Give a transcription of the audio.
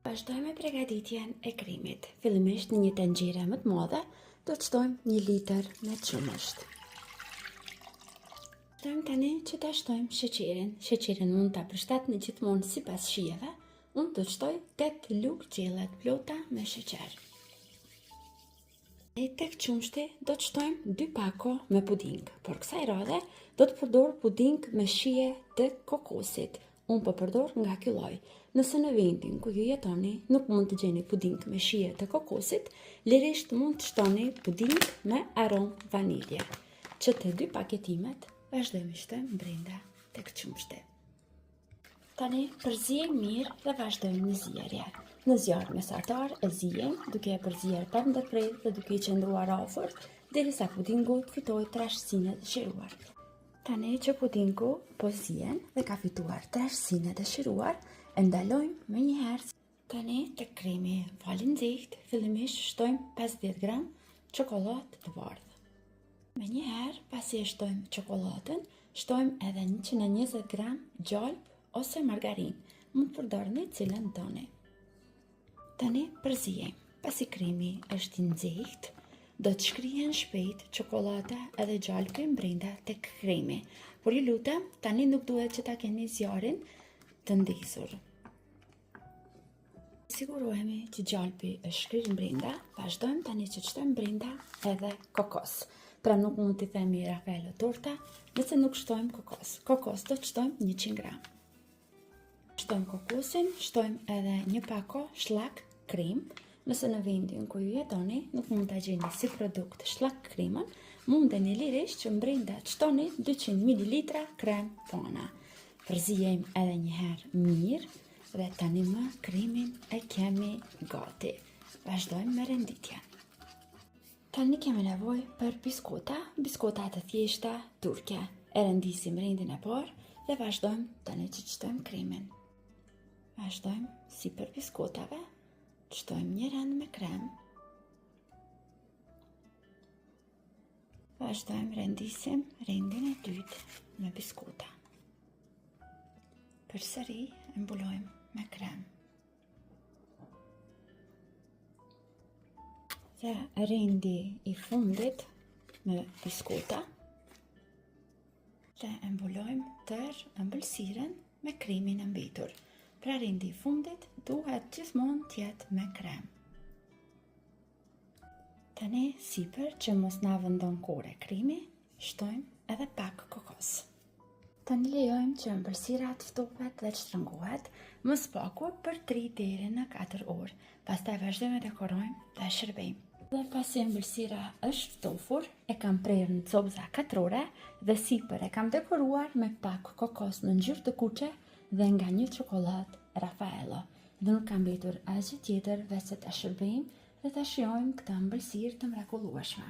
Vazhdojmë me përgatitjen e krimit. Fillimisht në një tenxhere më të madhe, do të shtojmë 1 litër me çumësht. Vazhdojmë tani që ta shtojmë sheqerin. Sheqerin mund ta përshtatni gjithmonë sipas shijeve. Unë do të shtoj 8 lugë qiella të plota me sheqer. E tek qumshti do të shtojmë 2 pako me puding. Por kësaj radhe do të përdor puding me shije të kokosit. Unë po përdor nga ky lloj. Nëse në vendin ku ju jetoni nuk mund të gjeni puding me shije të kokosit, lirisht mund të shtoni puding me aromë vanilje. Që të 2 paketimet vazhdojmë shtojmë brenda tek qumshti. Tani përziejmë mirë dhe vazhdojmë në zjerje. Në zjarr mesatar e ziejmë duke e përzier pa ndërprerje dhe duke i qëndruar afër derisa pudingu të fitojë trashësinë e dëshiruar. Tani që pudingu po zihen dhe ka fituar trashësinë e dëshiruar, e ndalojmë më njëherë. Tani tek kremi falë nxehtë, fillimisht shtojmë 50 gram çokoladë të bardhë. Më njëherë pasi e shtojmë çokoladën, shtojmë edhe 120 gram gjalp ose margarinë. Mund të përdorni cilën doni. Tani përzijemi. Pasi kremi është i nxehtë, do të shkrihen shpejt çokolada edhe gjalpi brenda tek kremi. Por ju lutem, tani nuk duhet që ta keni zjarrin të ndisur. Sigurohemi që gjalpi është shkrirë brenda, vazhdojmë tani që të shtojmë brenda edhe kokos. Pra nuk mund t'i themi Raffaello torta, nëse nuk shtojmë kokos. Kokos do të shtojmë 100 gram. Shtojmë kokosin, shtojmë edhe 1 pako shllak krem. Nëse në vendin ku ju jetoni nuk mund ta gjeni si produkt shllak kremën, mundeni lirisht që brenda të shtoni 200 ml krem pana. Përzijemi edhe një herë mirë dhe tani më kremin e kemi gati. Vazhdojmë me renditjen. Tani kemi nevojë për biskota të thjeshta turke. E rendisim rendin e parë dhe vazhdojmë tani që shtojmë kremin. Vazhdojmë sipër biskotave. Shtojmë një rand me krem. Vazhdojmë rendisim rendin e dytë me biskota. Përsëri e mbulojmë me krem. Dhe rendi i fundit me biskota. Dhe e mbulojmë tërë ëmbëlsiren me kremin e mbetur. Pra rendi i fundit duhet gjithmonë të jetë me krem. Tani sipër që mos na vendon kore kremi, shtojmë edhe pak kokos. Tani lejojmë që ëmbëlsira të ftohet dhe të shtrëngohet, më së paku për 3 deri në 4 orë. Pastaj vazhdojmë të dekorojmë dhe shërbejmë. Dhe pasi ëmbëlsira është ftofur, e kam prerë në copëza katrore dhe sipër e kam dekoruar me pak kokos në ngjyrë të kuqe dhe nga një çokoladë Raffaello. Dhe nuk kam mbetur asgjë tjetër veç se ta shërbejmë dhe ta shijojmë këtë ëmbëlsirë të mrekullueshme.